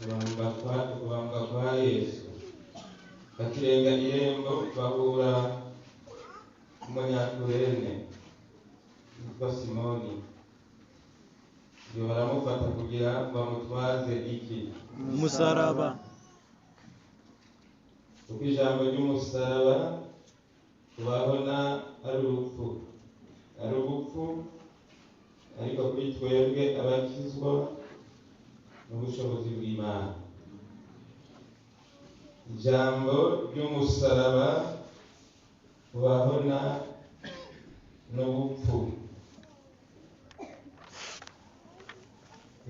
kubambwa kwa Yesu. Bakirenga irembo bahura umunyakurene yitwa Simoni. Iyo baramufata kugira bamutwaze iki? Umusaraba. Kuko ijambo ry'umusaraba tubabona ari urupfu. Ari ubupfu, ariko kuri twebwe abakizwa n'ubushobozi bw'Imana. Ijambo ry'umusaraba tubabona n'ubupfu.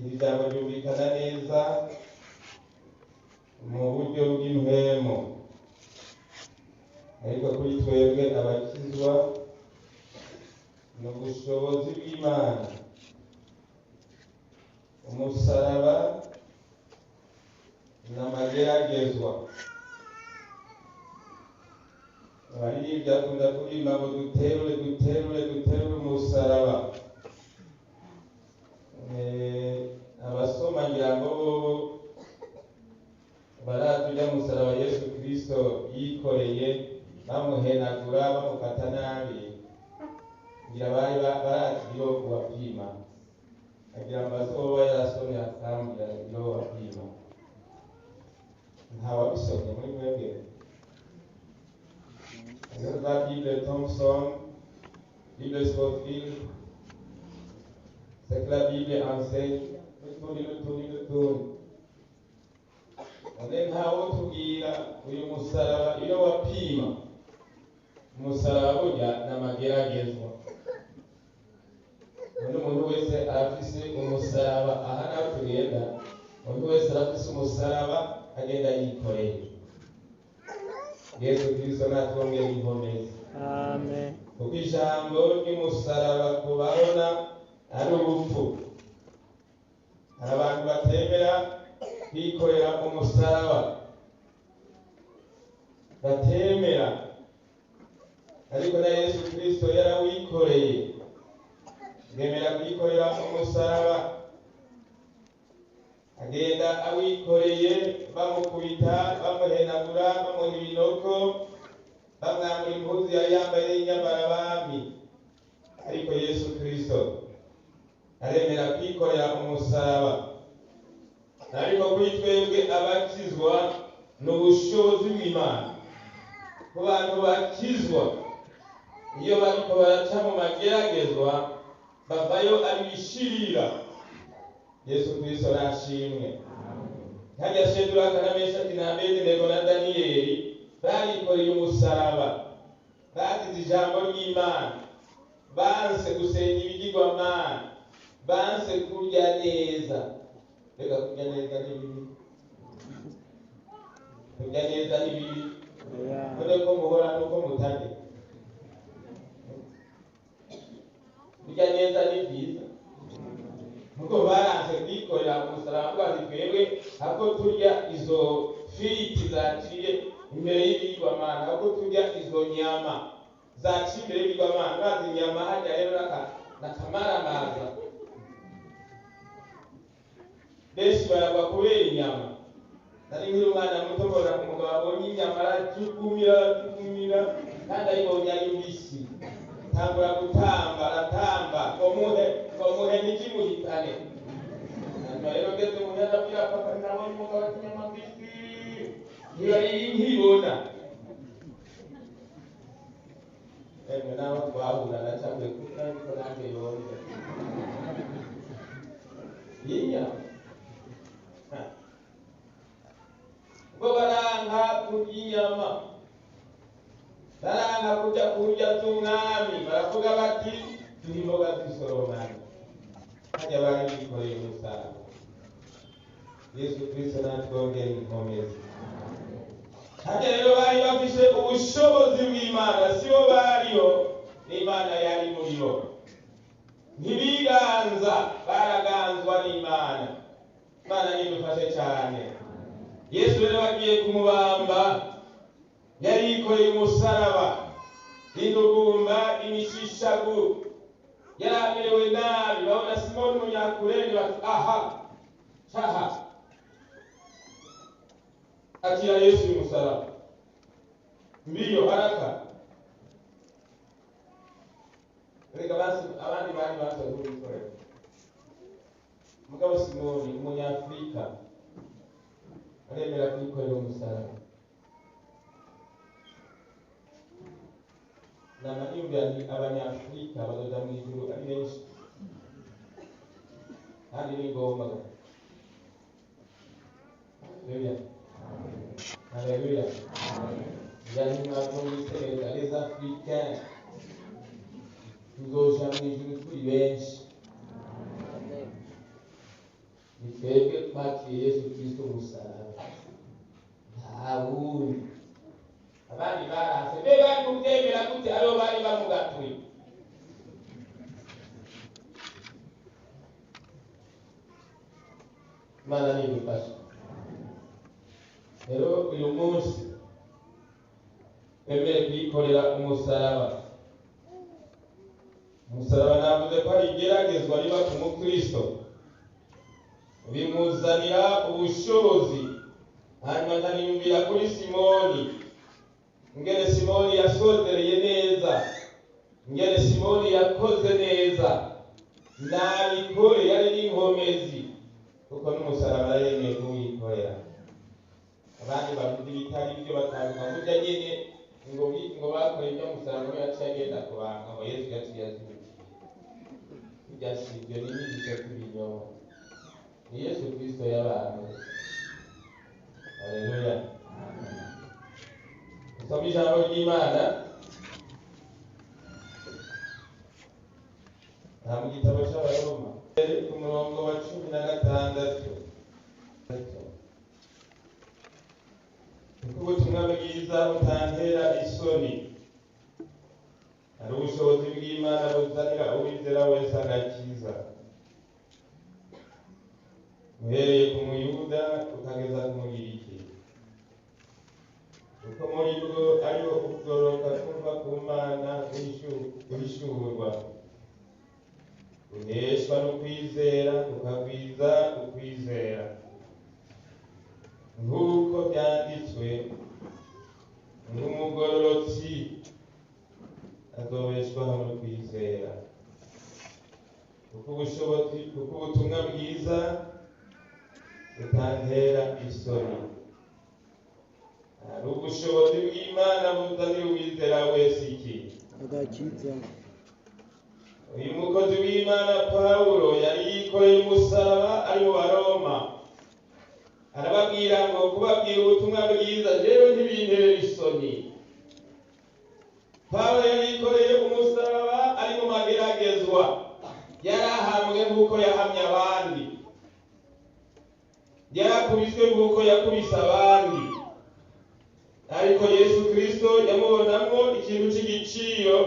Iri jambo ryumvikana neza mu buryo bw'impwemu, ariko kuri twebwe abakizwa n'ubushobozi bw'Imana. Umusaraba n'amageragezwa. Abaririmbyi bakunda kuririmba ngo duterure umusaraba. Abasoma ngira ngo baratujya umusaraba Yesu Kristo yikoreye, bamuhenagura bamufata nabi, ngira bari barakiriho kuwapima, agira ngo azoba yarasomye akambwira ibyo wapima. Ntawabisomye muri mwebwe? La Bible Thompson, Bible Scofield, c'est que la Bible enseigne n'utundi. None ntawo tubwira uyu musaraba iyo wapima. Umusaraba burya n'amageragezwa. None umuntu wese arafise umusaraba, aha naho tugenda, umuntu wese arafise umusaraba agenda yikoreye. Yesu Kristo natwongere inkomezi. Amen. Kuko ijambo ry'umusaraba kubabona ari urupfu. Hari abantu batemera kwikorera umusaraba, batemera, ariko na Yesu Kristo yarawikoreye. Yemera kwikorera umusaraba, agenda awikoreye, bamukubita, bamuhenagura, bamuha ibinoko, bamwambura impuzu yari yambaye y'inyambarabami. Ariko Yesu Kristo aremera kwikorera umusaraba. Ariko kuri twebwe abakizwa n'ubushobozi bw'Imana. Ku bantu bakizwa, iyo bariko baraca mu mageragezwa, bavayo ari bishirira. Yesu Kristo nashimwe. Hajya Sheduraka na Meshaki na Abedenego na Daniyeli barikoreye umusaraba, bagize ijambo ry'Imana, banse gusenga ibigirwamana, banse kurya neza. Reka kurya neza ni bibi. Kurya neza ni bibi. None ko muhora nuko mutage. Kurya neza ni byiza. Nuko baranse kwikorera umusaraba, bazi twebwe ako turya izo firiti zaciye imbere y'ibigirwamana, ako turya izo nyama zaciye imbere y'ibigirwamana, bazi inyama hajya rero n'akamaramaza. Benshi baragwa kubera inyama. Nari nkiri umwana muto mbona umugabo abonye inyama arajukumira, kandi ayibonye ari mbisi. Tangura gutamba, aratamba, ngomuhe n'ikimuhitane. Hanyuma rero ngeze mu ntara abwira papa, nabonye umugabo ati inyama mbisi, nkibona. Emwe naho twahura nacambwe kuko ariko nanjye yonze. Inyama. Ubwo baranka kurya inyama, baranka kurya z'umwami, baravuga bati turi imboga z'isoromani. Hajya bari bikoreye umusaraba. Yesu Kristo natwongere inkomezi. Hajya rero bari bafise ubushobozi bw'Imana, sibo bariho, n'Imana yari muri bo. Ntibiganza, baraganzwa n'Imana. Imana nidufashe cyane. Yesu rero bagiye kumubamba, yari yikoreye umusaraba, indugumba, imishishagu, yari amerewe nabi. Babona Simoni umunyakurene bati aha, caha, akira Yesu y'umusaraba. Mbio haraka. Reka basi abandi bari basohoye. Mugabo Simoni umunyafrika aremera kwikorera umusaraba. N'amahirwe ni abanyafrika bazoza mu ijuru ari benshi. Kandi ni ngombwa. Haleluya. Haleluya. Yani mwatumvise les Africains tuzoja mu ijuru turi benshi. Ni twebwe twakiriye Yesu Kristo umusaraba. Ntawundi. Abandi baranse bari kubyemera gute abo bari bamugatuye. Mana ni bifasha. Rero uyu munsi emere kwikorera umusaraba. Umusaraba navuze ko ari igeragezwa riba ku mukristo bimuzanira ubushobozi. Hanyuma nkaniyumvira kuri Simoni, ngene Simoni yasotereye neza, ngene Simoni yakoze neza, nabikore yari n'inkomezi kuko n'umusaraba yemeye kuwikorera. Abandi bavuze ibitari ibyo batavuga burya nyene ngo bakora ibyo umusaraba yaciye agenda kubanga ngo Yesu yaciye azibukiye. Ibyasibyo n'imigisha kubinyoma. Ni Yesu Kristo yabantu. Haleluya. Tusome ijambo ry'Imana mu gitabo cy'Abaroma ku murongo wa 16. Kuko ubutumwa bwiza butantera isoni, ari ubushobozi bw'Imana buzanira uwizera wese agakiza, uhereye ku Muyuda ukageza ku Mugiriki. Kuko muri bwo ariho kugororoka kuva ku Mana guhishurwa, guheshwa no kwizera kukagwiza ukwizera, nk'uko byanditswe ngo umugororotsi azobeshwaho no kwizera. Kuko ubutumwa bwiza butantera isoni, ari ubushobozi bw'Imana buzanira uwizera wese iki? Agakiza. Uyu mukozi w'Imana Pawulo yari yikoreye umusaraba ari mu Baroma. Arababwira ngo kubabwira ubutumwa bwiza rero ntibintera isoni. Pawulo yari yikoreye umusaraba ari mu mageragezwa, yarahambwe nk'uko yahamye abandi, yarakubiswe nk'uko yakubise abandi, ariko Yesu Kristo yamubonamo ikintu cy'igiciro,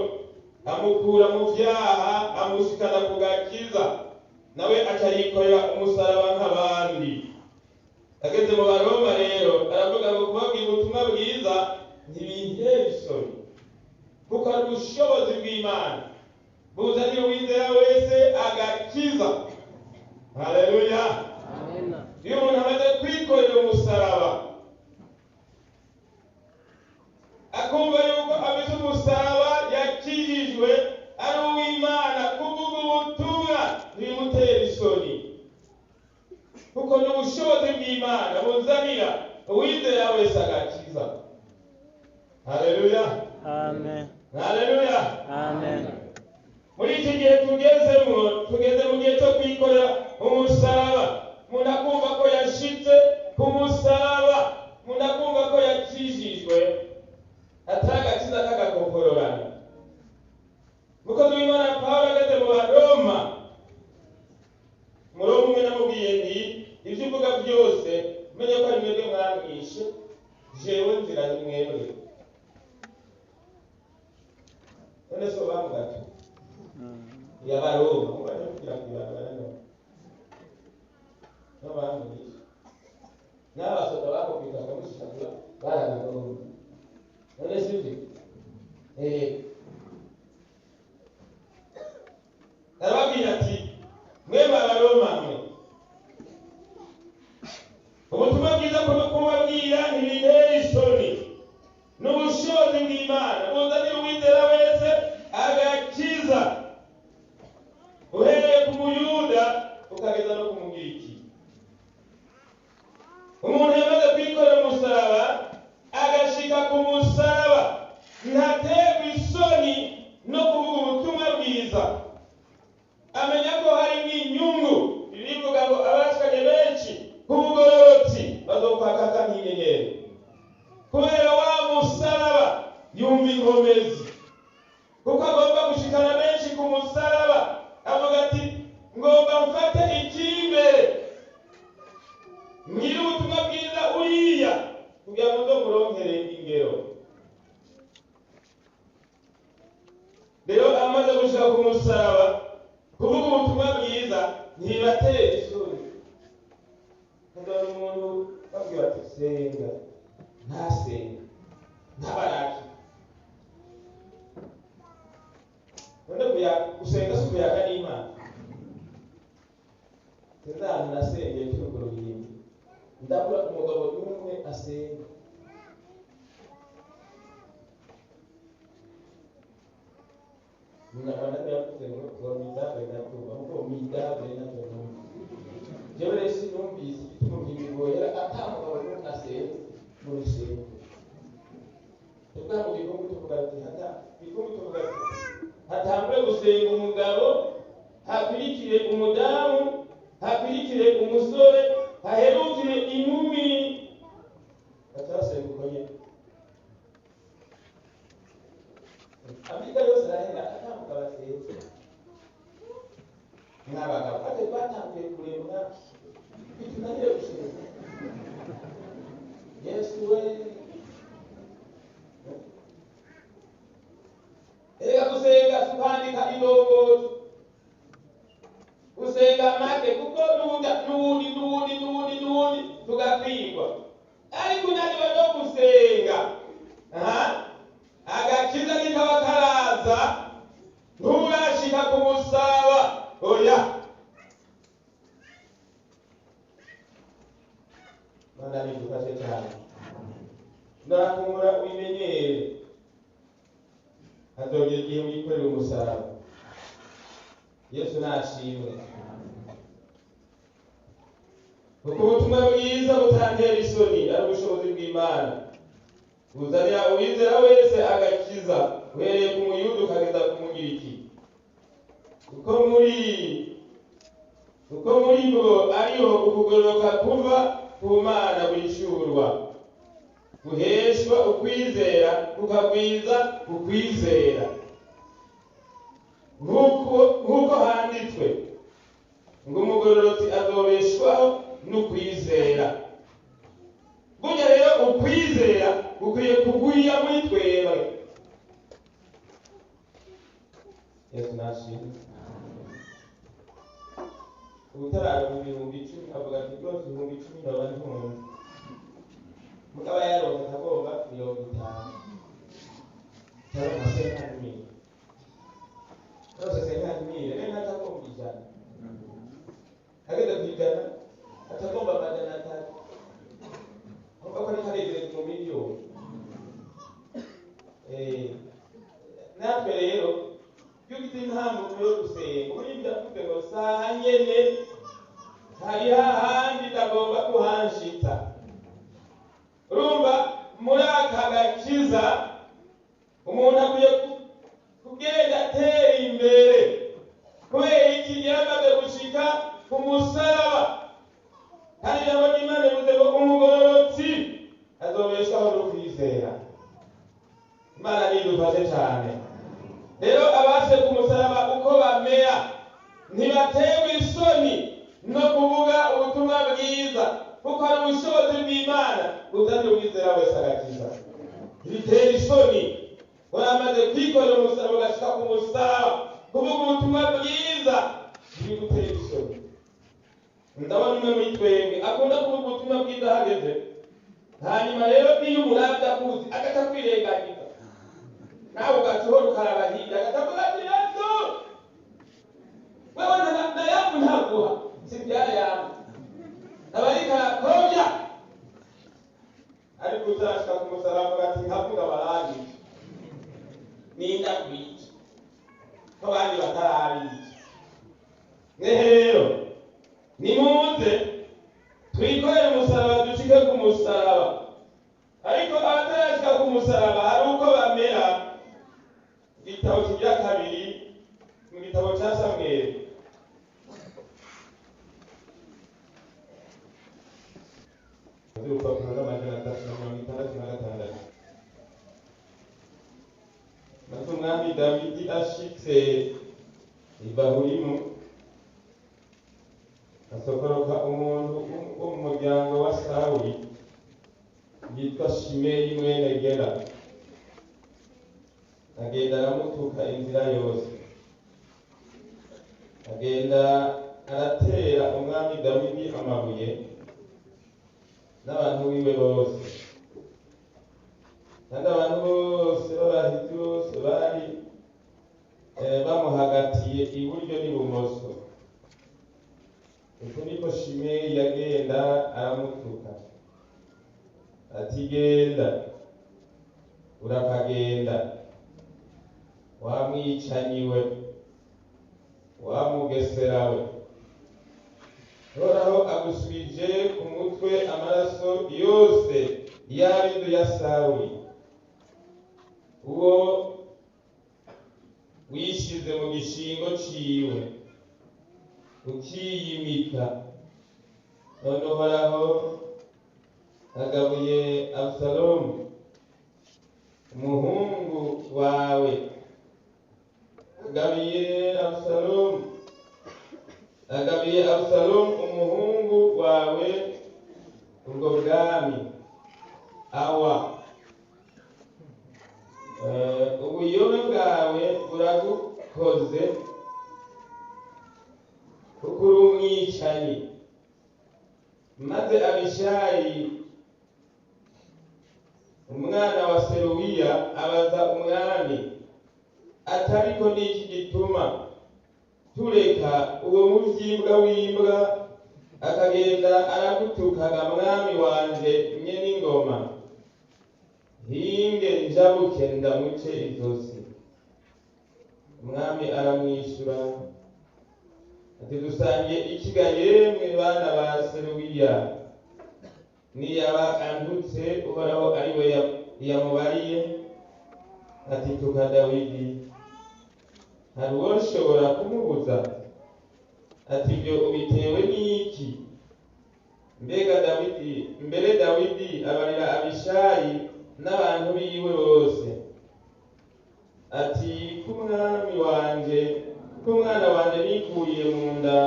amukura mu byaha amushikana ku gakiza, nawe acarikorera umusaraba nk'abandi. Ageze mu Baroma rero aravuga ngo kubabwira ubutumwa bwiza ntibintera isoni, kuko ari ubushobozi bw'Imana buzanira uwizera wese agakiza. Haleluya. Amen. Iyo umuntu amaze kwikorera umusaraba akumva yuko afite umusaraba yakijijwe ari uw'Imana, kuvuga ubutumwa ntibimutera isoni, kuko n'ubushobozi bw'Imana buzanira uwizera wese agakiza. Haleluya. Amen. Haleluya. Amen. Muri iki gihe tugeze mu gihe cyo kwikorera umusaraba. Umuntu akumva ko yashitse ku musaraba, umuntu akumva ko yakijijwe, atari agakiza k'agakompororano. Mukozi w'Imana Pawulo ageze mu Baroma, Muroma umwe namubwiye nti ibyo uvuga byose menye ko ari mwebwe mwamwishe, jewe nzira ni mwebwe. None so bamugatu y'Abaroma mubanje kugira kwibanga no bamwishe n'abasoda bakubita bamushikira baranagomba. None sivyo arababwira ati mwe Abaroma mwe ubutumwa bwiza kubabwira ntibintera isoni n'ubushobozi bw'Imana buzanira uwizera wese agakiza, uhereye ku muyuda ukageza no ku mugiriki. Umuntu yamaze kwikorera umusaraba agashika ku musaraba ntaterwa isoni no kuvuga ubutumwa bwiza, amenya ko harimo inyungu. Birivuga ngo abashikanye benshi k'ubugororotsi bazokwakaka nk'inyenyeri. Kubera wa musaraba yumva inkomezi, kuko agomba gushikana benshi ku musaraba. Avuga ati ngomba mfate ikimbere mwiri ubutumwa bwiza uriya kugira ngo nzomuronkere ingero. Rero amaze gushika ku musaraba kuvuga ubutumwa bwiza ntibateye isoni. Ndabona umuntu babwira ati senga, ntasenga, ntabaraki. None gusenga si ukuyaka n'Imana. Sinzana nasengeye cy'urwo ruhimbi ndabura umugabo n'umwe asenga. Mnabana yavuze ngo midabe natuba ngo midabe natuba. Jewe resi numvise igituma ngibigoyera atamugabo n'umwe asenga mu rusengero. Tuvuga mu gihugu tuvuga ati hatangwe gusenga umugabo, hakurikire umudamu, hakurikire umusore, haherukire inkumi. Atasenga uko nyene. Amerika yose arahera atamugabo asenga. N'abagabo ate batangiye kuremwa bitunaniye gusenga. Yesu we gusenga kwandika indongozi, gusenga make kuko n'ubundi tugakwirwa. Ariko unaniwe no gusenga, agakiza kikaba karaza nturashika ku musaraba. Oya, Mana nidufashe cyane. Ndakumbura ubimenyere, hazogera igihe wikorera umusaraba. Yesu nashimwe. Kuko ubutumwa bwiza butantera isoni ari ubushobozi bw'Imana buzanira uwizera wese agakiza, uhereye ku muyuda ukageza ku mugiriki. Kuko muri bo ariho ukugororoka kuva ku Mana wishurwa, guheshwa ukwizera kukagwiza ukwizera. Nk'uko handitswe ngo umugororotsi azobeshwaho n'ukwizera. Burya rero ukwizera gukwiye kugwira muri twebwe. Yesu nashimwe. Ubutarara mu 10,000 avuga ati rwose 10,000 ndaba ntumwe. Mugaba yaronse akagomba 50. Cyangwa asenga n'imwe. Rose senga n'imwe, rero atagomba ijana. Agenda kwijana atagomba amajana 3. Kuko ari karebere mu miliyoni. Natwe rero yuko intambo yo gusenga muri byavuze ngo saha nyene hari hahandi ndagomba kuhanshita. Urumva muri aka gakiza umuntu akwiye kugenda atera imbere, kubera iki yamaze gushika ku musaraba. Kandi ijambo ry'Imana rivuze ngo umugororotsi azobeshwaho n'ukwizera. Imana nidufashe cyane. Rero abashe ku musaraba uko bamera ntibatewe isoni no kuvuga ubutumwa bwiza, kuko ari ubushobozi bw'Imana buzanira uwizera wese agakiza. Bitera isoni wamaze kwikorera umusaraba ugashika ku musaraba kuvuga ubutumwa bwiza ntibigutera isoni. Ndabona umwe muri twebwe akunda kuvuga ubutumwa bwiza hageze, hanyuma rero iyo umurabya akuzi agaca kwirengagiza, nawe ugacuhora ukarabahira agatavuga ati Yesu wewe na yamu ntaguha si byaya yamu abarika koja kutarashika ku musaraba avuga ati nkavuga barangije ninda kwica ko abandi batarabica. Mwehe rero nimuze twikorere umusaraba dushike ku musaraba, ariko abatarashika ku musaraba hari uko bamera. Igitabo kigira kabiri mu gitabo cya Samweli, urupapuro n'amajana 366. Maze umwami Dawidi ashitse i Bahurimu, asokoroka umuntu wo mu muryango wa Sawuli yitwa Shimeyi mwene Gera, agenda aramutuka inzira yose, agenda aratera umwami Dawidi amabuye n'abantu biwe bose, kandi abantu bose b'abahizi bose bari bamuhagatiye iburyo n'ibumoso. Uko niko Shimeyi yagenda aramutuka ati, genda urakagenda wamwicanyiwe wamugeserawe, Uhoraho agusubije ku mutwe amaraso yose y'ab'inzu ya Sawuli, uwo wishize mu gishingo ciwe ukiyimika. None Uhoraho agabuye Abusalomu umuhungu wawe, agabiye Abusalomu umuhungu wawe ubwo bwami. Awa ubuyobe bwawe buragukoze kuko uri umwicanyi. Maze Abishayi umwana wa Seruwiya abaza umwami ati, ariko niki gituma tureka uwo muvyimbwa w'imbwa akagenda aragutukaga mwami wanje nyene ingoma, hinge njabuke ndamuce izosi? Umwami aramwishura ati, dusangiye ikiga yemwe bana ba Seruwiya, niyaba antutse Uhoraho ari we yamubariye ati, tuka Dawidi, hari uwo ushobora kumubuza? Ati, ibyo ubitewe n'iki? Mbere Dawidi abarira Abishayi n'abantu biwe bose ati, k'umwana wanje nikuye mu nda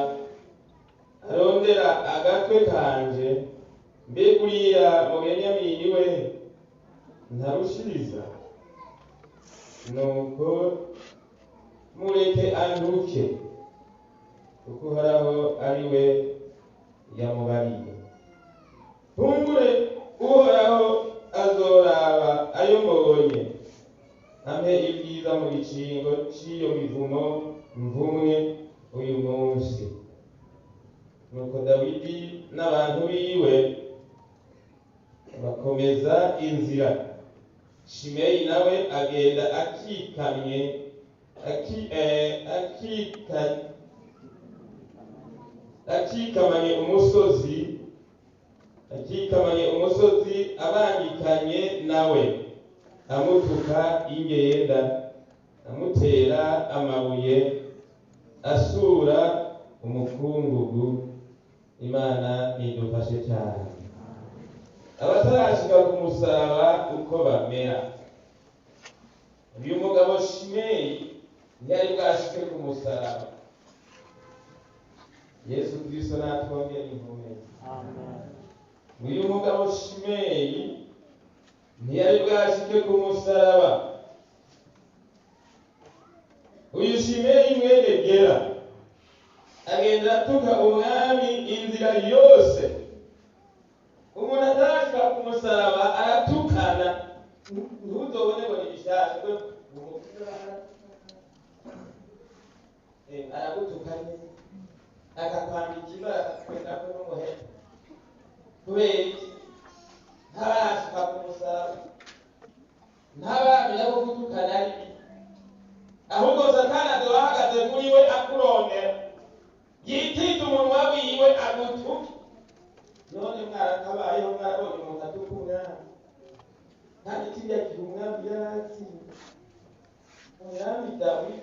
arondera agatwe kanje, mbega uriya mu Benyamini we ntarushiriza? Nuko mureke anduke, kuko Uhoraho ari we yamubariye. Kumbure Uhoraho azoraba ayo mbonye, ampe ibyiza mu gicingo c'iyo mivumo mvumwe uyu munsi. Nuko Dawidi n'abantu biwe bakomeza inzira. Shimeyi nawe agenda akikamanye umusozi abangikanye nawe, amutuka ingenda, amutera amabuye, asura umukungugu. Imana nidufashe cyane. Abatarashika ku musaraba uko bamera. Uyu mugabo Shimeyi ntiyari bwashike ku musaraba. Yesu Kristo natwongere impuhwe. Amen. Uyu mugabo Shimeyi ntiyari bwashike ku musaraba. Uyu Shimeyi mwene Gera agenda atuka umwami inzira yose. Umuntu atarashika ku musaraba aratukana, ntuzobone ngo ni bishasha, aragutukanye akakwambika ibara akakwenda ko n'umuheto. Kubera iki? ntarashika ku musaraba, ntaramenya ko gutukana ari bibi, ahubwo Satani azoba ahagaze muri we akurondera, yitiza umunwa wiwe agutuke. None mwarakabayeho mwarabonye umuntu atuka umwami, kandi kiriya gihe umwami yaratsinze. Umwami Dawidi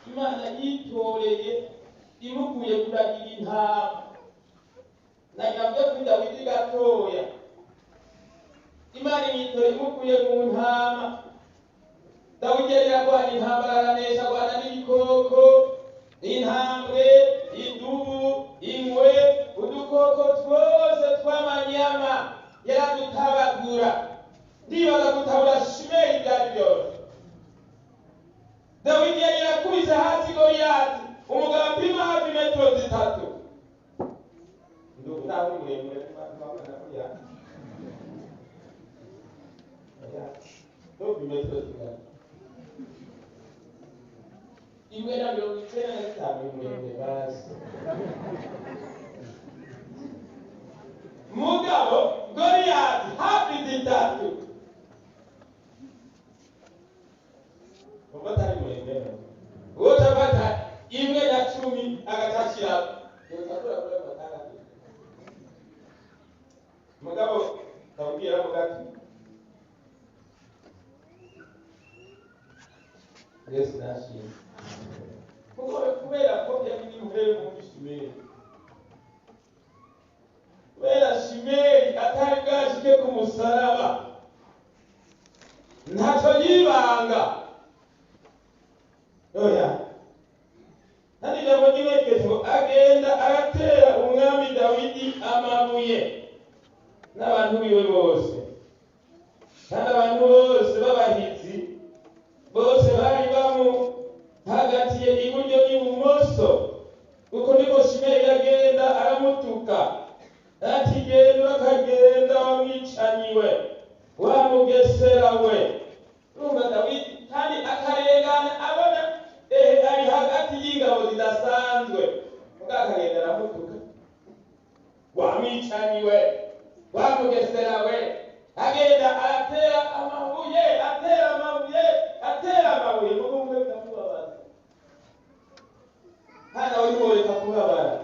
Imana yitoreye imukuye kuragira intama, nagambye kuri Dawidi gatoya. Imana yitoreye imukuye mu ntama. Dawidi yari yarwanya intambara, aranesha, arwana n'ibikoko, intambwe, idubu, ingwe, udukoko twose tw'amanyama yaradutabagura. Ndibaza gutabura Shimei ibyari byose. Dawidi yari yarakubise hasi Goliyati, umugabo apima hafi metero 3. Ndugu nawe uri muremure n'amabana Goliyati. Ndugu metero 3. Imwe na 95 muremure basi. Mugabo Goliyati hafi 3. Ubatari muremure. Utapata imwe na 10 agatashira. Yotakura kule matanga. Mugabo tawubira mugati. Yesu nashimye. Kubera ko yari muhere mu Shimei. Kubera Shimei atari bwashike ku musaraba, ntacyo yibanga. Oya. Nani jambo nimwekezo agenda agatera umwami Dawidi amabuye n'abantu biwe bose. Kandi abantu bose b'abahizi bose bari bamu hagatiye iburyo n'ibumoso. Uko niko Shimei yagenda aramutuka. Ati genda akagenda wamwicanyiwe, wamugesera we. Urumva Dawidi kandi akarengana abona ari hagati y'ingabo zidasanzwe. Mugakagenda aramutuka, wamwicanyiwe, wamugesera we. Agenda atera amabuye, atera amabuye. Mugumwe bikamubabaza. Hana uri mureka kubabara.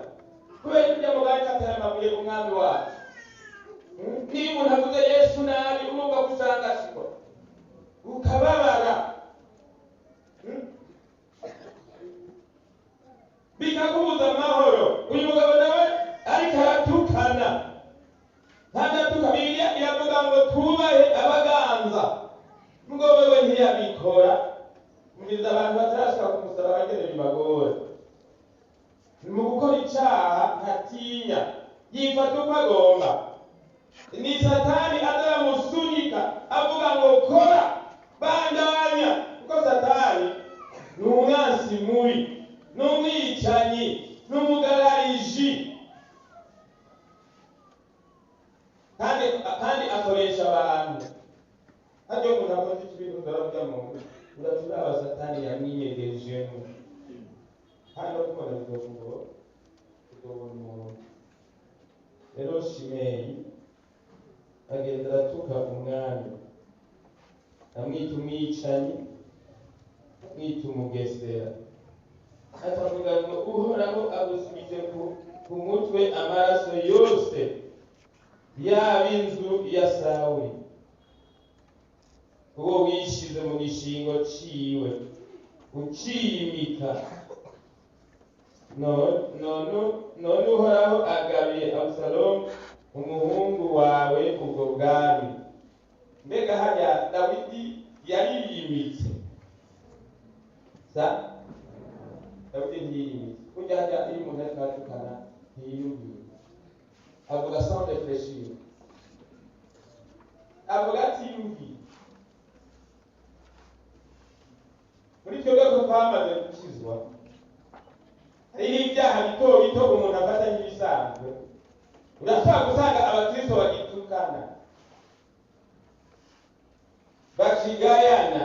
Kubera ibyo mugari atera amabuye umwami wacu. Niba unavuze Yesu nabi urumva gusangashwa, ukababara, bikakubuza amahoro. Uyu mugabo nawe ariko aratukana, ntadatuka. Bibiliya iravuga ngo tubahe abaganza, ngo wewe ntiyabikora. Mbiza abantu batarashaka kumusaba bagene bibagora. Mu gukora icyaha ntatinya, yifata uko agomba. Ni Satani azamusunika avuga ngo kora, bandanya. Kuko Satani ni umwansi mubi, ni umwicanyi, ni umugarariji, kandi akoresha abantu. Hadi umuntu akoze ikintu ndaravuga mu uratura Satani yamwinyegejemo. Hano kubona ngo umuntu rero Shimei agenda aratuka umwami, amwita umwicanyi, amwita umugesera. Atavuga ngo uhoraho agusubize ku mutwe amaraso yose y'ab'inzu ya Sawuli, uwo wishize mu gishingo ciwe uciyimika. None uhoraho agabiye Abusalomu umuhungu wawe ubwo bwami. Mbega hajya Dawidi yariyimitse. Dawidi ntiyimitse. Kujya hajya iri umuntu ariko atukana ntiyiyumvira. Avuga sans réfléchir. Avuga atiyumvira. Muri twebwe ko twamaze gukizwa, hariho ibyaha bito bito umuntu afata nk'ibisanzwe. Urashobora gusanga abakristo bagitukana, bakigayana,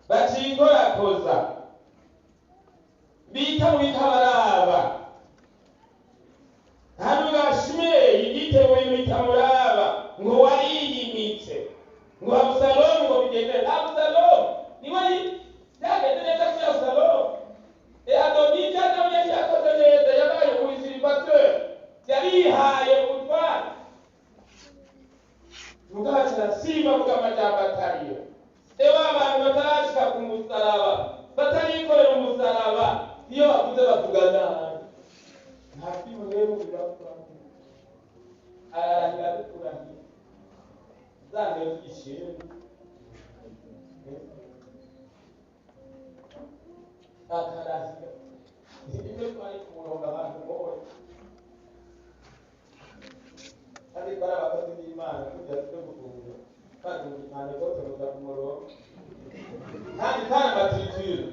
bacinkorakoza, bita mu bitabaraba. Hano Shimei yitewe mu bitamuraba, batarashira simba kuvuga amajambo atariyo. Eba abantu batarashika ku musaraba batarikorera umusaraba iyo bavuze bavuga nabi. Nta kintu rero bibakora. Ararahira dukurahira. Zange zishimye. Akarahira. Ibyo twari kumuronga abantu bose. Ariko ari abakozi b'Imana kugira tujye gufunga kandi mu gipande rwose muza ku murongo kandi amatitire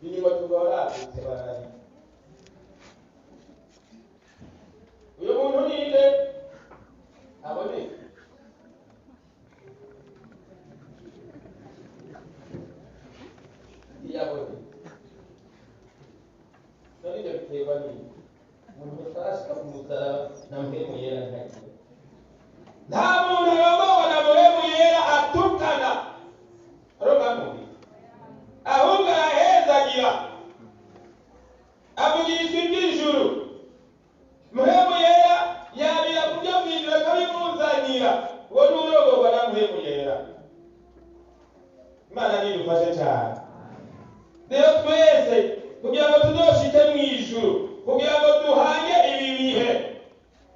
birimo tugoradutse barari. Uyu muntu ninde aboneka iyabone none ibyo biterwa n'iki? Umuntu utarashika ku musaraba na mpemu yera ntagiye. Nta muntu yobowe na mpemu yera atukana arobamubi, ahubwo arahezagira avugirizwa iby'ijuru. Mpemu yera yabira ku byo mw'ijuru akabimuzanira. Uwo ni urogorwa na mpemu yera. Imana nidufashe cyane. Rero twese kugira ngo tuzoshike mw'ijuru, kugira ngo duhange ibi bihe,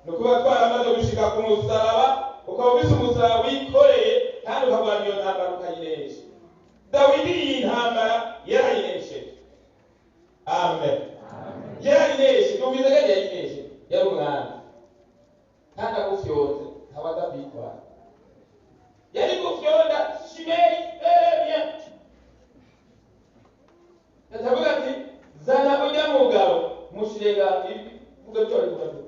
ni ukuba twaramaze gushika ku musaraba, ukaba ufise umusaraba wikoreye kandi ukagwana iyo ntambara ukayinesha. Dawidi iyi ntambara yarayinesheje. Amen. Yarayinesheje. Numvise ko yayinesheje. Yari umwami kandi agufyonze ntawaza kwitwara. Yari gufyonda Shimei bien. Yatavuga ati zana ujya mugabo mushirega ivuga cyo ari kubato.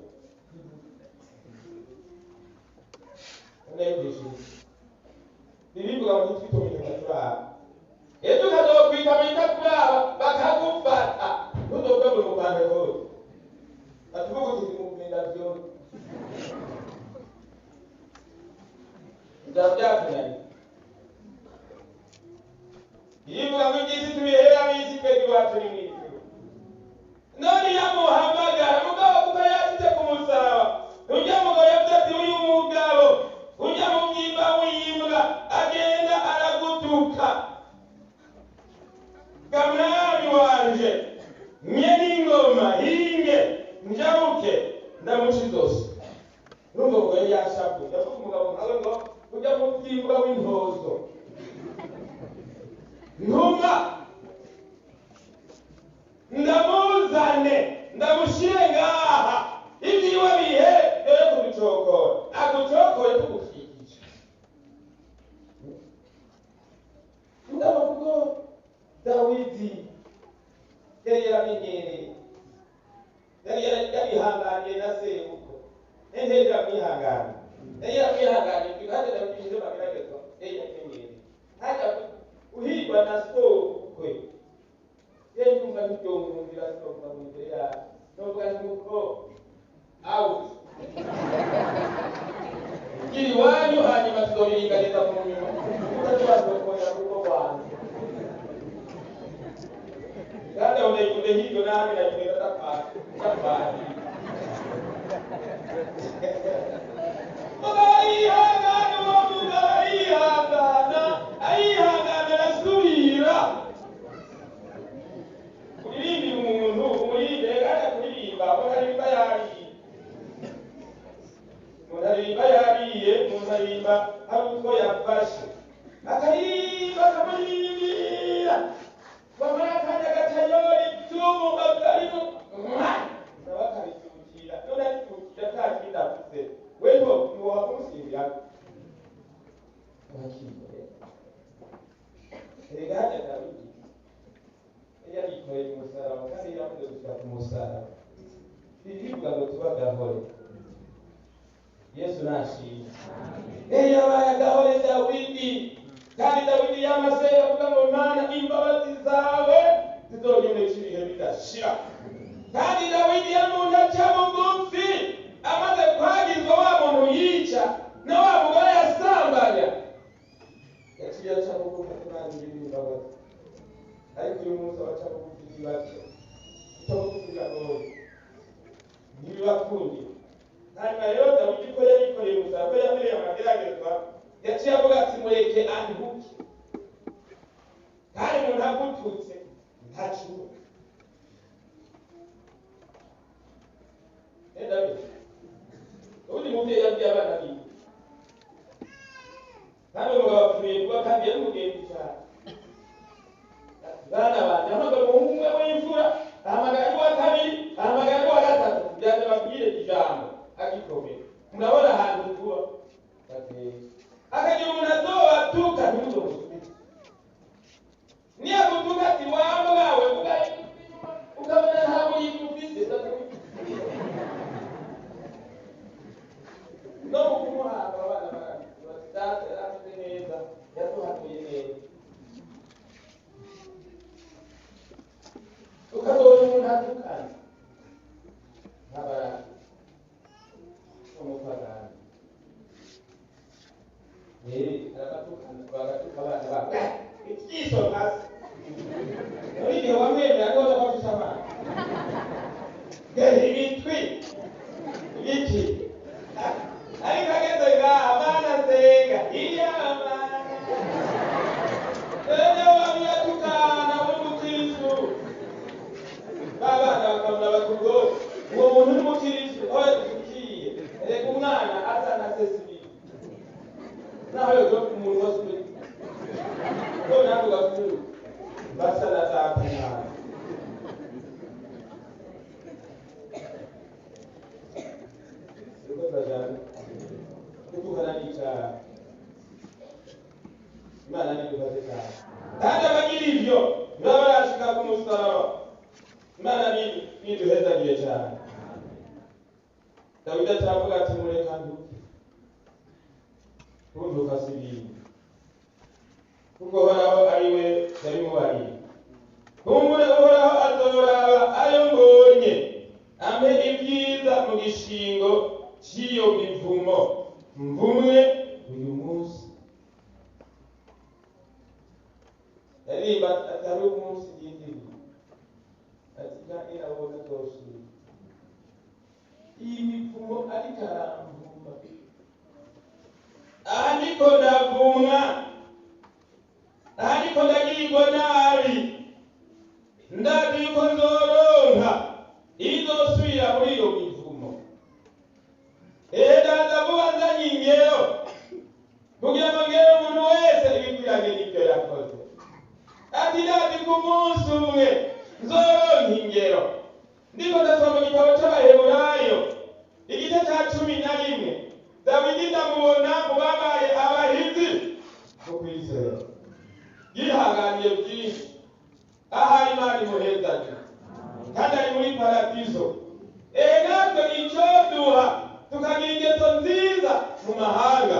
Bibivuga ngo twitomeye cyane. Ejo kazo kwitamika kuraba bakagufata. Nudobwe mu mupande hose. Atuvuga uti mugenda byo. Ndabyakunani. Yivuga ngo igiti tubihera bisi kwezi wacu ni mw'ijuru. None yamuhamagara mugabo kuko yashyize ku musaraba. Ujya mugabo yavuze ati uyu mugabo ujya mu byimba w'imbwa agenda aragutuka. Kamwami wanje nye n'ingoma hinge njabuke ndamushizose. Urumva ngo yari yashapu. Yavuga umugabo nkawe ngo ujya mu byimba w'intozo. Ntuma ndamuzane ndamushire ngaha ibyiwe bihe dore kubichokora aguchokore tugufikisha. Ndavuga Dawidi yari yaramenyereye yari hanganye na sebuko nende yamwihanganye kandi Dawidi yari mageragezwa yamenyereye haja uhigwa na sokwe yeye nyumba ndio mwingira sokwe na mwingira ndoga nuko out kiri wanyu hanyuma tuzobiringaniza mu nyuma utazwazokonya kuko kwanza kandi unaikude hivyo nami na kuenda tapani ayihangana arasubira kuririmba umuntu umurinde kandi kuririmba aririmba yariye umuntu aririmba hari utwo yafashe akaririmba akamuririmbira wamara akanya gatayori tumu akarimo nawe akabisukira none abisukira nta kindi avuze we ntiwoha kumusimbira erega hajya Dawidi yari yikoreye umusaraba kandi yaravuze gushika ku musaraba. Bivuga ngo tubagahore. Yesu nashimye. Yabaye agahore Dawidi kandi Dawidi yamaze avuga ngo Mana imbabazi zawe zizonyemeza ibihe bidashira. Kandi Dawidi yari umuntu aca bugufi amaze kwagizwa wa muntu yica na wa mugore yasambanya yaciye aca bugufi kurangira imbabazi. Ariko uyu munsi abaca bugufi ni bake icyo bugufi biragoye ntibibakundiye. Hanyuma rero Dawidi ko yarikoreye umusaraba ko yamenye amageragezwa yaciye avuga ati mureke anduke kandi umuntu agututse ntacuba ubundi mubyeyi yabwiye abana biwe kandi umugabo apfuye kuba kandi yari mugenzi cyane bana banje ahamagara umuhungu umwe w'imfura ahamagara n'uwa kabiri ahamagara n'uwa gatatu kugira ngo babwire ijambo agikomeye murabona ahantu kuba akagira umuntu azobatuka ntimuzomusubize niyo gutuka ati waba wawe ukabona nta muyintu ufise no kumuhanga abana batatu afite neza yaduhanuye neza ukazobona umuntu atukana nk'abarani umupagani arabatukana bagatuka abana babo ikiso hasi muri igihe wamwemera none bafise abana ibitwi ibiki ariko ageze ngaha abana senga iyo abana rero wabiyatukana muri mukirisu babana bakabona bakugo uwo muntu uri mukirisu aho yadukiye reka umwana asa na sesibiri naho yoga umuntu wose uri none ntabwo gafuru basa na zatanara kutukana n'icyaha imana ntidukoze cyane kandi abagira ibyo baba barashika ku musaraba imana ntiduhezagiye cyane dawidi ataravuga ati mureka nduke kunduka si ibintu kuko uhoraho ari we yabimubariye kumbure uhoraho azoraba ayo mbonye ampe ibyiza mu gishingo cy'iyo mivumo mvumwe uyu munsi yaririmba atari umunsi yindiri ati kandi nabona toshira iyi mivumo ariko aramvuma aha niko ndavumwa aha niko ndagirirwa nabi ndazi yuko nzoronka izosubira muri iyo mivumo ndaza vuba nzanye ingero kugira ngo ngere umuntu wese ibikwiranye n'ibyo yakoze ati ndazi ku munsi umwe nzoronka ingero ndiko ndasoma mu gitabo c'abaheburayo igice ca 11 dawidi ndamubona mu babaye abahizi bo kwizera yihanganiye byinshi ahari imana imuhezaje kandi ari muri paradizo natwe icyo duha tukagira ingeso nziza mu mahanga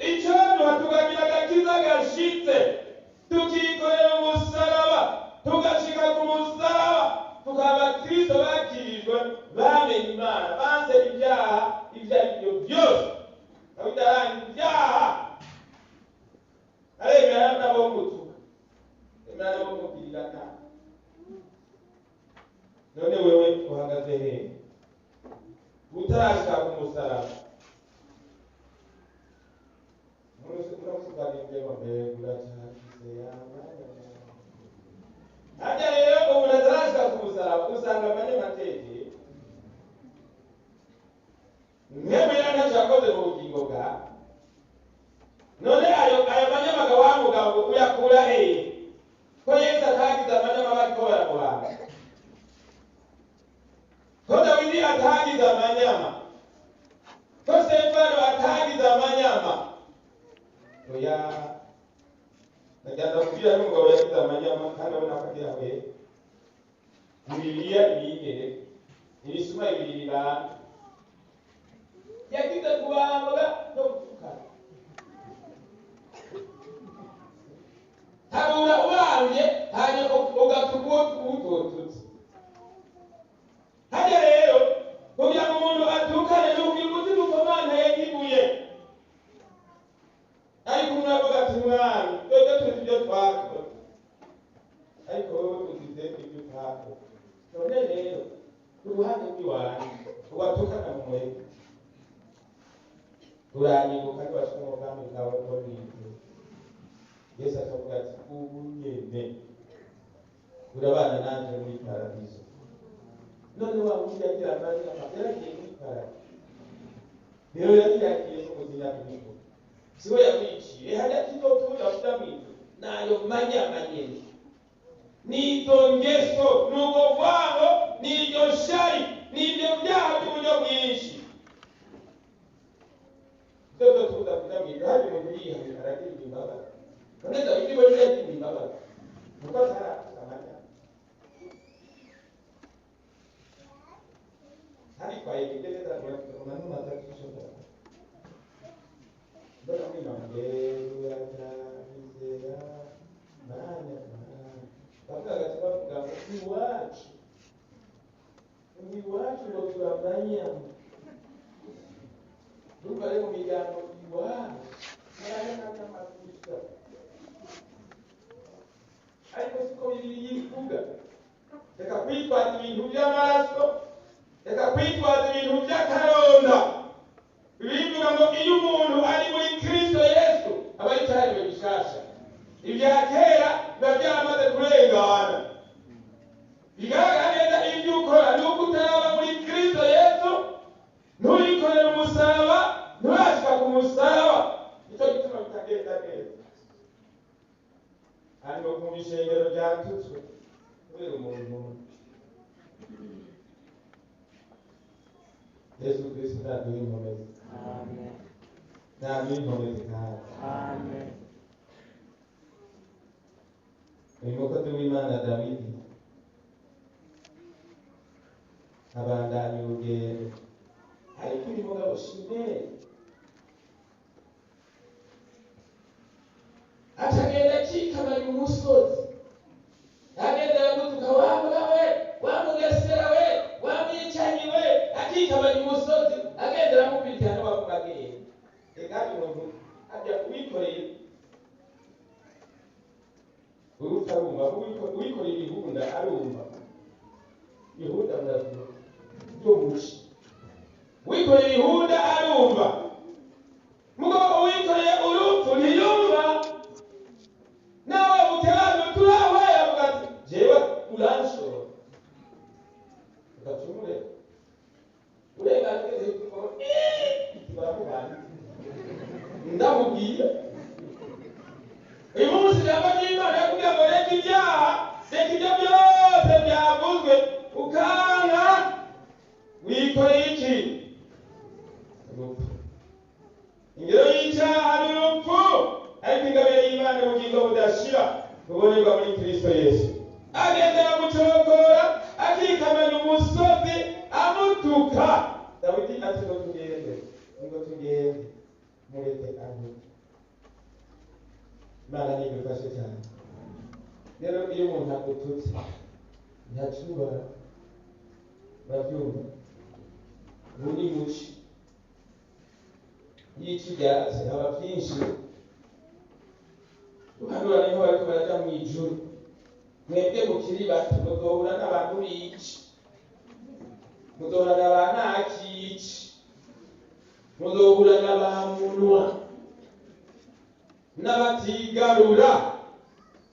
icyo duha tukagira agakiza gashitse tukikorera umusaraba tugashika ku musaraba tukaba kristo bakirijwe bamenye imana banze ibyaha ibyo ari byo byose abidaranga ibyaha aremera nabo mutuka emera nabo mugirira nabi none wewe uhagaze hehe utarashika ku musaraba muramusukanije mbere uracyashyize hajya rero umuntu atarashika ku musaraba usanga abanyamateke mwemera ntacyo yakoze mu bugingo bwawe none ayo manyamaga wa mugabo uyakura hehe ko yesu atagize amanyama bariko baramuhanga ko dawidi atagize amanyama ko stefano atagize amanyama oya najyaza kubwira n'umugabo yagize amanyama kandi abona ko agira we bibiliya ibiyigere ibisuma bibiri bibana yagize kubambwa no gutukana habura ubambye hanyuma ugatuka utotutse hajya rero kugira ngo umuntu atukane n'ubwira umutima ukomana yagibuye ariko umuntu avuga ati mwami twebwe tuzi ibyo twakoze ariko wowe tugize ibyo utakoze none rero ku ruhande rw'iwanyu uwatukana mu muheto uranyibuka ntibashika mu bwami bwawe bwo mw'ijuru. Yesu akavuga ati ubu nyene urabana nanje muri paradizo. None wa wundi yagira Mariya yaragiye muri paradizo, rero yagiye n'umuzinya mw'ijuru, siwe yamwiciye hajya kizotuja kuja mw'ijuru nayo manyama nyene, nizo ngeso n'ubwo bwango n'iryo shari n'ibyo byaha by'uburyo bwinshi byo tuza kuja mw'ijuru. Hari umuntu yihanye aragira imbabazi, none Dawidi we yagira imbabazi kuko atarakamanya hari kwaye kugereza kuna numa zakishoda mbona mwimambero yatanizera manya bavuga bavuga iwacu ngo turamanya numva rero mu miryango iwacu mwana n'amakusa, ariko siko Bibiliya ivuga. Reka kwitwaza ibintu by'amaraso, reka kwitwaza ibintu by'akaronda. Bivuga ngo iyo umuntu ari muri Kristo Yesu aba ari cyaremwe gishasha, ibya kera biba byaramaze kurengana. Bigaragara neza ibyo ukora ni uko utaraba muri Kristo Yesu, nturikorera umusaraba, nturashika ku musaraba, nicyo gituma bitagenda neza. Hanyuma mu bishengero byatutswe kubera umuntu umwe. Yesu Kristo naduha inkomezi. Amen. Naduha inkomezi kandi. Amen. Uyu mukozi w'Imana Dawidi abandanya urugendo, ariko uyu mugabo Shimei atagenda akikamanya umusozi, agenda aramutuka, wa mbwa we, wa mugesera we, wa mwicanyi we, akikamanya umusozi, agenda aramukubitira n'abavuga agenda. Kandi umuntu ajya wikoreye urupfu arumva, wikoreye ibihunda arumva, ihunda muravuga byo muci, wikoreye ibihunda arumva, mugabo wikoreye urupfu ntiyumva. Nawe mutebano turawe avuga ati jewe uranshora ukacumure urenganire kuko baramubana ndamubwiye uyu munsi ijambo ry'Imana yakubwira ngo reka ibyaha, reka ibyo byose byavuzwe, ukanga wikoreye iki? Urupfu. Ingero y'icyaha ni urupfu, ariko ingabire y'Imana ubugingo budashira bubonerwa muri Kristo Yesu. Agendera gucogora, akikamanya umusozi amutuka. Dawidi ati ngo tugende mureke aho. Imana nibifashe cyane. Rero iyo umuntu agututse ntacubara, urabyumva, buri muci y'ikibyatsi haba byinshi. Uhanura niho bariko baraja mu ijuru, mwebwe mukiri bato muzohura n'abantu bici, muzohura n'abantakici, muzohura n'abamunwa n'abatigarura.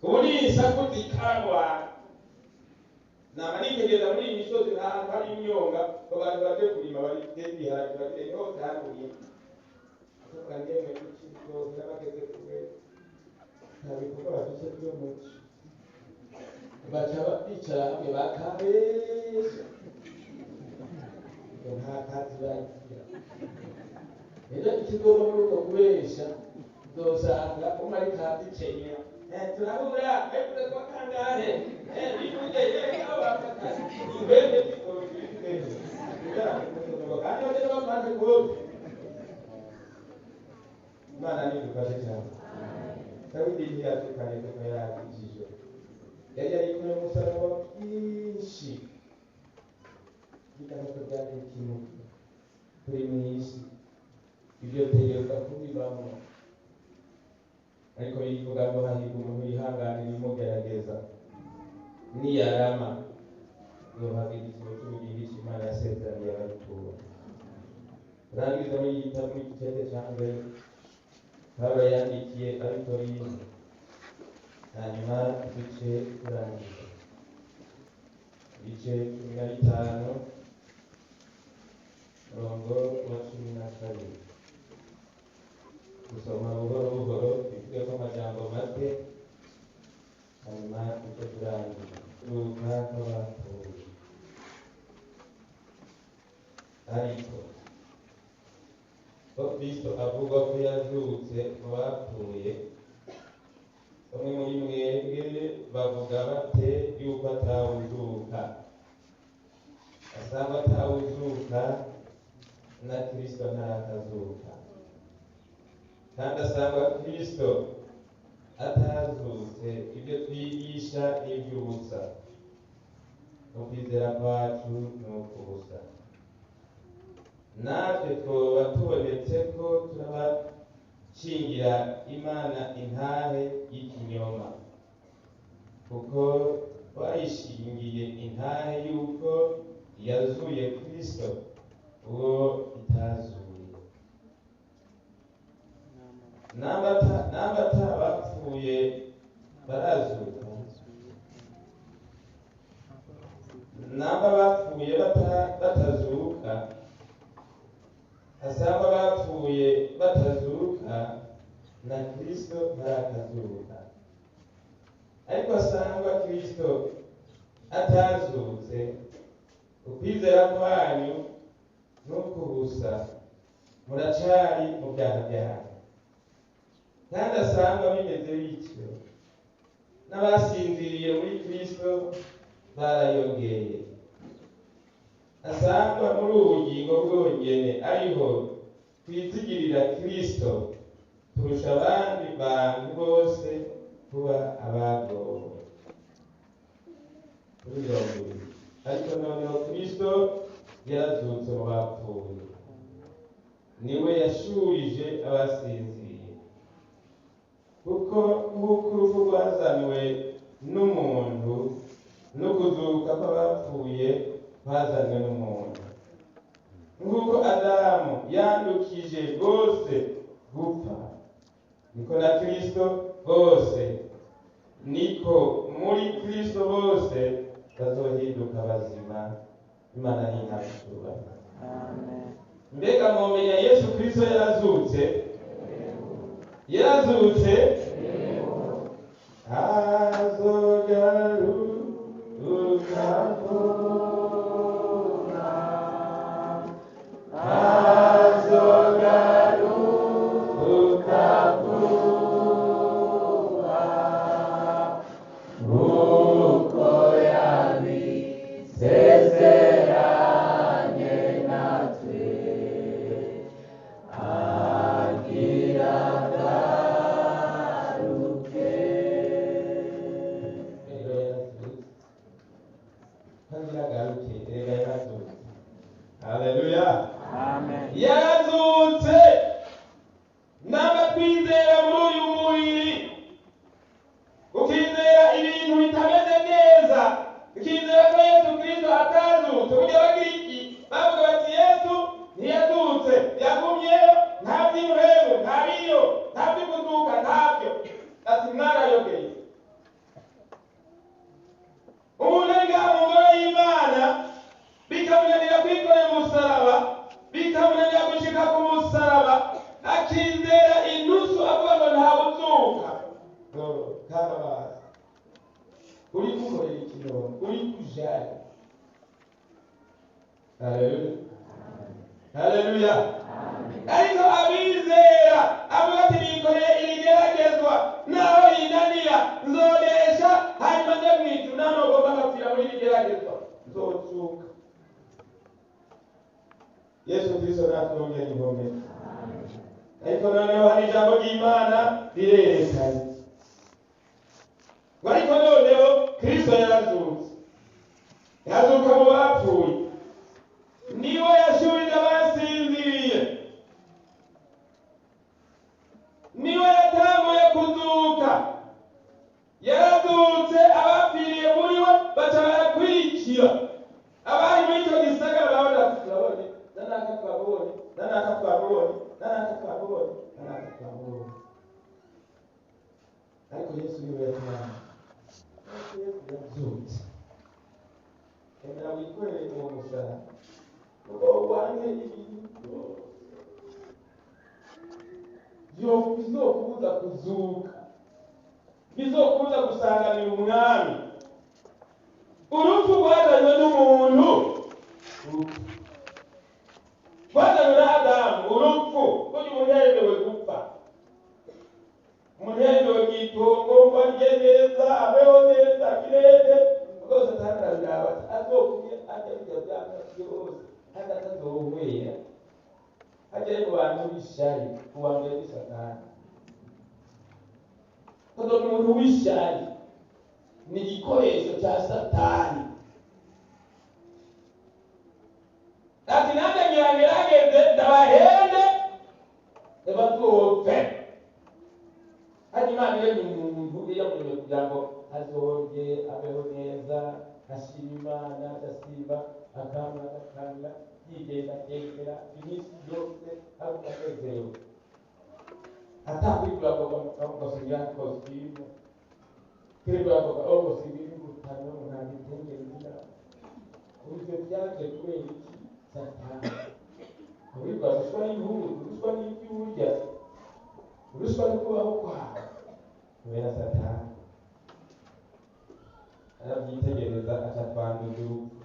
Ubu ni isaku zikarwa. Nama nitegereza muri iyi misozi ahantu hari imyonga, abantu baje kurima bari ibiharage bagire hose hariye, akavuga ngemwe kuki rwose n'abageze kure nta bikorwa bafite byo muci, baca bicara hamwe bakabesha ngo nta kazi bagira. Rero ikigomba muri uko kubesha uzosanga umwe ariko aradukenyera, turabura ariko kwa kangahe bivuge aho bafata ibende bikoro bifite kandi bagenda bapanze kose. Imana nidufashe cyane. Dawidi ntiyatukanye kuko yarakijijwe, yari yarikoreye umusaraba mwinshi, bigaragara byari ikintu kuri mu isi, ibyo tegereza kubibamo. Ariko yivuga ngo hahirwa umuntu yihanganira imugerageza, niyarama yohabwa igiciro cy'ubugingo cy'Imana yasezeraniye abayituye. turangiza muri igitabo cy'ikete cya mbere Pawulo yandikiye Abikorino, hanyuma duce turangiza ibice 15 murongo wa 12. Gusoma buhoro buhoro bivuge ko amajambo make, hanyuma duce turangiza. Kuzuka kw'abapfuye. Ariko ko Kristo avuga ko yazutse mu bapfuye, bamwe muri mwebwe bavuga bate yuko atawuzuka? Asanga atawuzuka na Kristo ntarakazuka, kandi asanga Kristo atazutse, ibyo twigisha n'iby'ubusa, ukwizera kwacu ni ukubusa. Natwe twoba tubonetse ko turabakingira Imana intahe y'ikinyoma, kuko twayishingiye intahe yuko yazuye Kristo uwo itazuye. Namba atabapfuye barazuka, namba bapfuye batazuka, asanga bapfuye batazuka na Kristo ntarakazuka. Ariko asanga Kristo atazutse, ukwizera kwanyu n'ukubusa, muracari mu byaha byanyu. Kandi asanga bimeze bityo, n'abasinziriye muri Kristo barayongeye. Asanga muri ubu bugingo bwonyene ariho twizigirira Kristo turusha abandi bantu bose kuba abagowe. Ariko noneho Kristo yarazutse mu bapfuye, niwe yashurije abasinziriye, kuko nk'uko urupfu rwazanywe n'umuntu no kuzuka kw'abapfuye bazanywe n'umuntu, nk'uko Adamu yandukije bose gupfa, niko na Kristo bose, niko muri Kristo bose bazohinduka bazima. Imana n'intabishura. Amen. Mbega mwomenya Yesu Kristo yarazutse? Yarazutse? Azogaruka Yesu Kristo natwongera ingome. Ariko noneho hari ijambo ry'Imana rirerekana. Ariko noneho Kristo yarazutse. Yazuka mu bapfuye. Niwe yashurije abasinziriye. Niwe yatanguye kuzuka. Yarazutse, abapfiriye muri we baca barakurikira. Abari muri icyo gisagara babona turabone nanaka twabonye twamubonye, nanaka twamubonye, nanaka twamubonye, nanaka twamubonye. Ariko Yesu niwe yatwara. Yesu yabyutse. Emera wikorere uwo musaraba. Ngo wange ibintu bizokubuza kuzuka, bizokubuza gusanganira umwami. Urupfu rwazanywe n'umuntu, rwazanywe na Adamu. Urupfu kuko umuntu yaremewe gupfa, umuntu yaremewe kwitongo ngo arye neza, abeho neza, agirete rwose. Atangarira azokumye ajya bijya byanga byose, kandi atazohwera agere mu bantu b'ishyari, kuwambere w'Isatani. Kuko umuntu w'ishyari ni igikoresho cya Satani. Ati nanjye ngerageze ndabahende ntibazopfe. Hadi Imana iremye umuntu yamuremye kugira ngo azorye, abeho neza, ashima Imana, adasimba, akanga agakanga, yigenda agendera iminsi yose anezerewe, atakwigura bamugasubira kositimu, kwigura bamugasubira ingutano, nta gitenge ngira. Ibyo byaje kubera iki? Satani. Kwigura ruswa n'ibihugu, ruswa n'ibyo urya, ruswa no kubaho kwawe, kubera Satani. Arabyitegereza acatwanduza urupfu.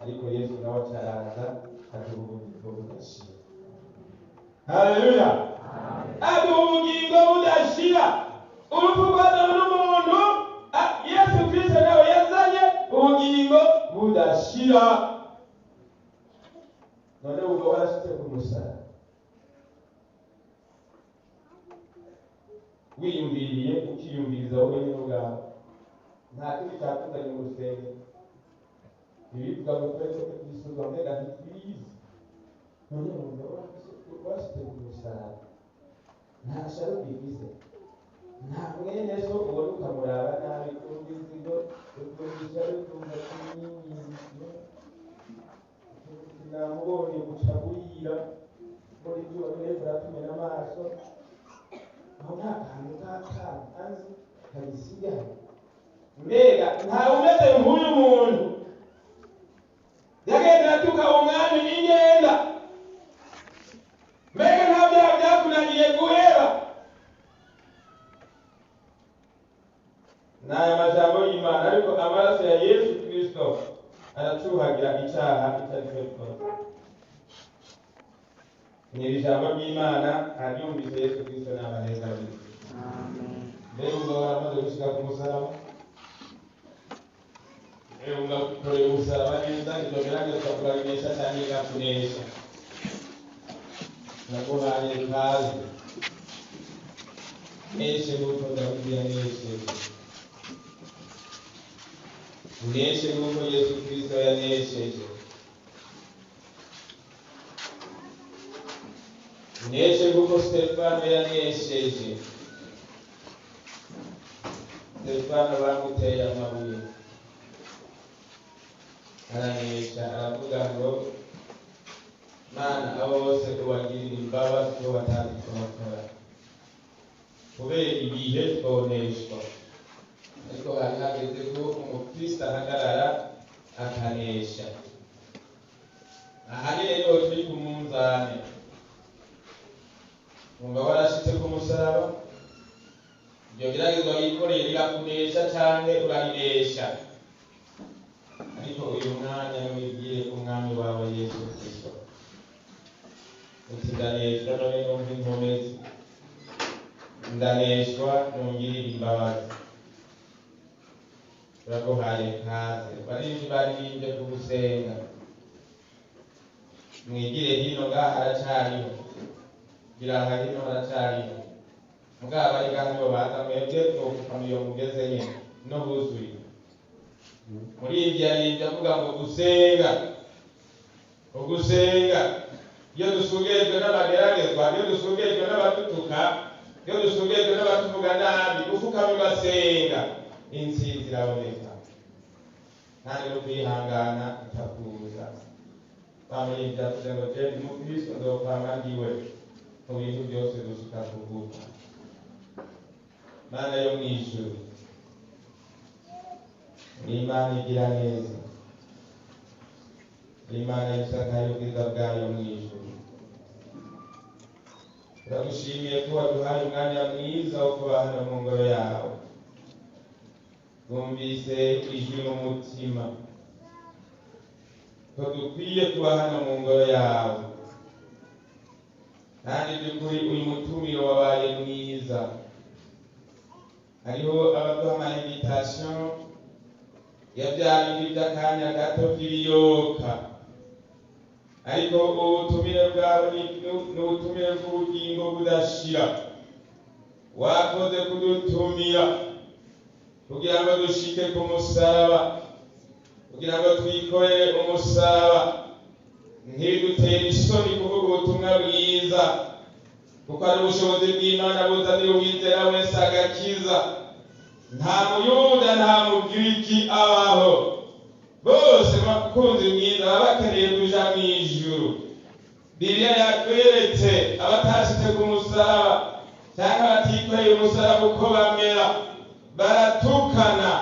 Ariko Yesu nawe acaraza aduha ubugingo budashira. Haleluya! Aduha ubugingo budashira. Urupfu rwazanywe n'umuntu, Yesu Kristo nawe yazanye ubugingo budashira. None ubwo warashitse ku musaraba, wiyumviriye ukiyumviriza wowe nyine ubwawe, nta kindi cyakuzanye mu rusengero. Ibivuga ngo twese twisuzwa mbega ntitwiyizi. None wumva warashitse ku musaraba, nta sharo bigize, nta mwene so ubona ukamuraba nabi, kumva inzigo, ukumva ishyari, ukumva kumwinyiza, namubonye guca burira, muri izuba neza aratumena amaso. Aho nta kantu k'akana azi kagisigaye. Mbega ntawe umeze nk'uyu muntu yagenda atuka umwami n'ingenda. Mbega nta byaha byakunaniye guheba. N'aya majambo y'Imana, ariko amaraso ya Yesu Kristo aracuhagira icyaha icyo ari cyo cyose. Ni iri jambo ry'Imana aryumvise Yesu Kristo n'abaneza be. Mbega ubwo waramaze gushika ku musaraba? Mbega ugakorera umusaraba neza, ntizogerageza kuraganisha cyangwa igakunesha. Naguhaye ikaze. Neshe nk'uko Dawidi yanesheje. Uneshe nk'uko Yesu Kristo yanesheje. Uneshe nk'uko Stefano yanesheje. Stefano bamuteye amabuye, aranesha, aravuga ngo Mana abo bose ubagirira imbabazi ko batazi icyo bakora. Kubera ibihe twoneshwa, ariko hari hageze ko umukristo ahagarara akanesha. Aha ni rero turi ku munzani. Umva warashitse ku musaraba, ibyo geragezwa wikoreye rirakunesha cyane urarinesha. Ariko uyu mwanya wibwire ku mwami wawe Yesu Kristo, uti ndaneshwa none numva inkomezi, ndaneshwa nungirire imbabazi. Turaguhaye ikaze. Barindi baririmbye ku gusenga, mwigire hino ngaha haracariho, gira aha hino haracariho. Mugabo bari ngaha nibo baza, mwebwe twokukamyo mugeze nyine no buzuye. Muri ibyo yaririmbye avuga ngo gusenga, ugusenga. Iyo dusugejwe n'abageragezwa, iyo dusugejwe n'abatutuka, iyo dusugejwe n'abatuvuga nabi, ufukama ugasenga, intsinzi iraboneka. Nta rero kwihangana itakuza. bamenye byavuze ngo je ndi mukristo nzokwama ndiwe mu bintu byose dushika kuvuga. Mana yo mw'ijuru, ni Imana igira neza, ni Imana isakaye ubwiza bwayo mw'ijuru. Turagushimiye ko waduhaye umwanya mwiza wo kuba hano mu ngoro yawe. Twumvise ijwi n'umutima ko dukwiye kuba hano mu ngoro yawe, kandi by'ukuri uyu mutumiro wabaye mwiza. Hariho abaduha ama invitation ya bya bindi by'akanya gato by'ibiyoka, ariko ubutumire bwawe ni ubutumire bw'ubugingo budashira. Wakoze kudutumira kugira ngo dushike ku musaraba, kugira ngo twikorere umusaraba, ntidutere isoni kuvuga ubutumwa bwiza, kuko ari ubushobozi bw'Imana buzanira uwizera wese agakiza. Nta muyuda nta mugiriki abaho, bose bakunzi mwiza baba bakeneye kuja mw'ijuru. Bibiliya yatweretse abatashitse ku musaraba cyangwa batikoreye umusaraba uko bamera, baratukana,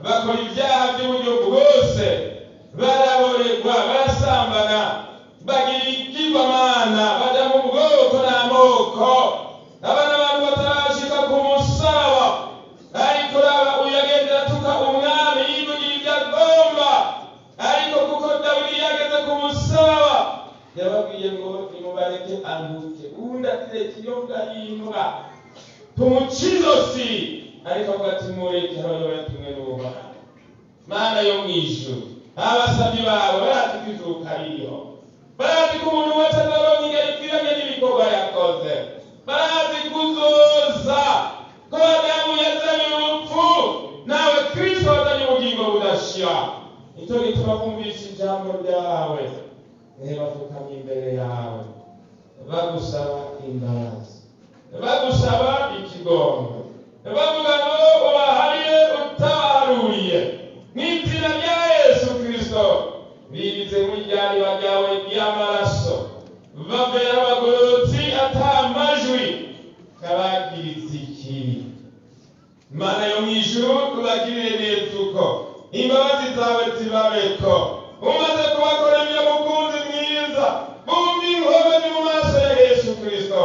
bakora ibyaha by'uburyo bwose, baraborerwa, barasambana, bagira ikigwamana, baja mu bwoko n'amoko. Abana abantu batarashika ku musaraba, ariko raba uyagendera atuka umwami yivugira ibyo agomba. Ariko kuko Dawidi yageze ku musaraba, yababwiye ngo nimubareke anduke, uwundi atireka iyo mbwa y'imbwa tumuca izosi, ariko avuga ati mureke aho yatumwe n'Uhoraho. Mana yo mw'ijuru, abasabyi bawe barazi ko izuka ririho, barazi ko umuntu wese azoronka ingero ikwiranye n'ibikorwa yakoze, barazi kuzoza ko Adamu yazanye urupfu, nawe Kristo wazanye ubugingo budashira. Nicyo gituma bumvise ijambo ryawe, bapfukamye imbere yawe, bagusaba imbabazi, bagusaba ikigongwe, bavuga ngo ubaharire utabaruriye mw'izina rya Yesu Kristo. Bibize mu ryariba ryawe ry'amaraso, bavera abagororotsi ata majwi kabagiriza ikibi. Mana yo mw'ijuru, tubagirire neza uko imbabazi zawe zibabeko. Umaze kubakorera mukunzi mwiza, bumva inkomezi mu maso ya Yesu Kristo,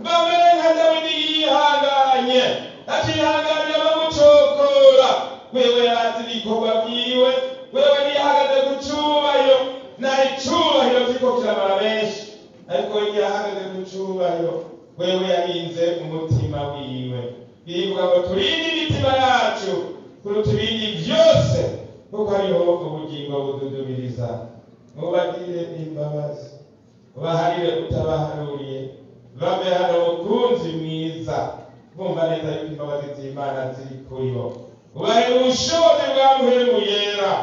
bamere nka Dawidi yihanganye, akihanganira bamucokora. Wewe yarazi ibikorwa byiwe, wewe ntiyahagaze ku cyubahiro, naho icyubahiro kiriko kiramara benshi, ariko we yahagaze ku cyubahiro, wewe yarinze umutima wiwe. Bivuga ngo turinde imitima yacu kuruta ibindi byose, kuko hariho ubugingo bududubiriza. Mubagire imbabazi, ubaharire utabaharuriye, babe hano mukunzi mwiza, bumva neza yuko imbabazi z'Imana ziri kuri bo. Ubahe ubushobozi bwa Muhemu Yera,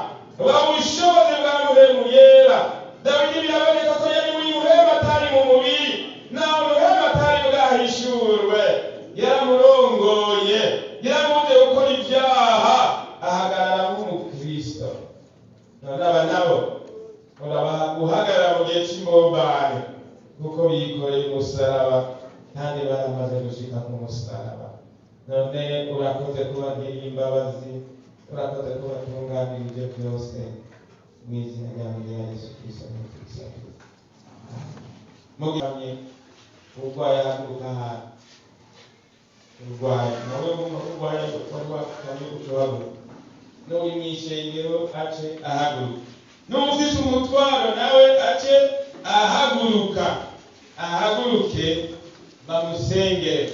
ubahe ubushobozi bwa Muhemu Yera. Dawidi biraboneka ko yari muri Muhemu atari mu mubiri, naho Muhemu atari bwahishurwe. Yaramurongoye, yaramuze gukora ibyaha, ahagarara nk'umukristo. Naba nabo urabaha guhagarara mu gihe cy'imbombane, kuko bikoreye umusaraba kandi baramaze gushika ku musaraba. None urakoze kubagirira imbabazi, urakoze kubatunganirije byose, mu izina ryawe rya Yesu Kristo n'Umwami. Mugiranye urwaye ahanduka ahantu, urwaye nawe urwaye wari wakamye ushobora, n'uri mw'ishengero ace ahaguruka, n'ufise umutwaro nawe ace ahaguruka, ahaguruke bamusengere,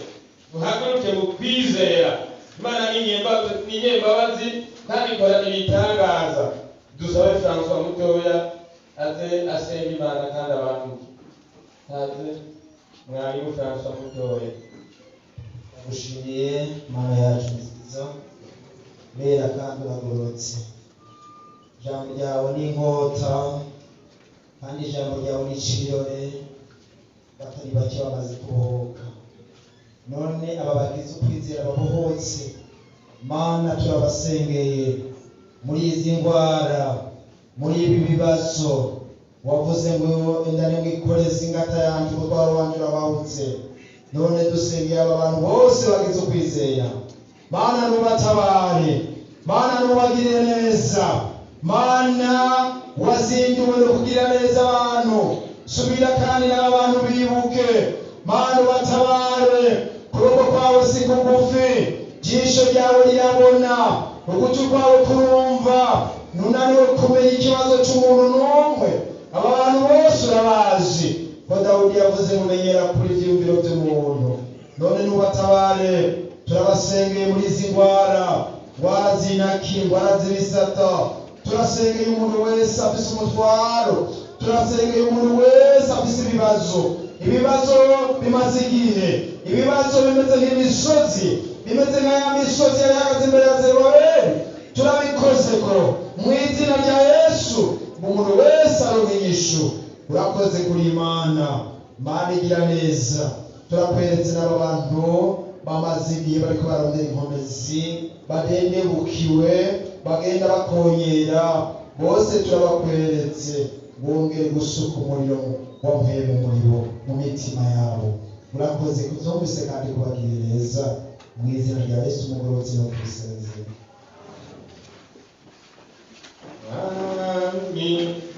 uhaguruke mu kwizera. Imana ni nyembabazi kandi ikora ibitangaza. Dusabe François mutoya aze asenga Imana kandi abanduke. Aze mwarimu François mutoya. Gushimiye Mana yacu nziza, bera kandi uragororotse. Ijambo ryawe ni inkota, kandi ijambo ryawe ni icirore, batari bake bamaze kubohoka. None aba bagize ukwizera babohotse, Mana turabasengeye muri izi ndwara, muri ibi bibazo, wavuze ngo indani mwikoreze ingata yanjye umutwaro wanjye urabahutse. None dusengeye aba bantu bose bagize ukwizera, Mana nubatabare, Mana nubagirire neza, Mana wazinduwe no kugira neza abantu. Subira kandi n'abantu bibuke, Mana ubatabare. Ukuboko kwawe si kugufi, jisho ryawe rirabona, ugutwi kwawe kurumva, nunaniwe kumenya ikibazo cy'umuntu n'umwe. Aba bantu bose urabazi, ko Dawudi yavuze ngo menyera kuri ivyiyumviro by'umuntu. None nubatabare, turabasengeye muri izi ndwara zinaki, indwara z'ibisata. Turasengeye umuntu wese afise umutwaro, turasengeye umuntu wese afise ibibazo bimaze igihe, ibibazo bimeze nk'imisozi, bimeze nk'aya misozi yari ihagaze imbere ya Zerubabeli. Turabikoze ko mu izina rya Yesu, umuntu wese aronka inyishu. Urakoze kuri Imana, Mana igira neza. Turakweretse n'aba bantu bamaze igihe bariko barondera inkomezi, badendebukiwe, bagenda bakonyera, bose turabakweretse. Wongere gusuka umuriro wampweme muri bo, mu mitima yabo. Urakoze kuvyumvise kandi kubagirira neza, mu izina rya Yesu umugororotsi no Kristo. Amen.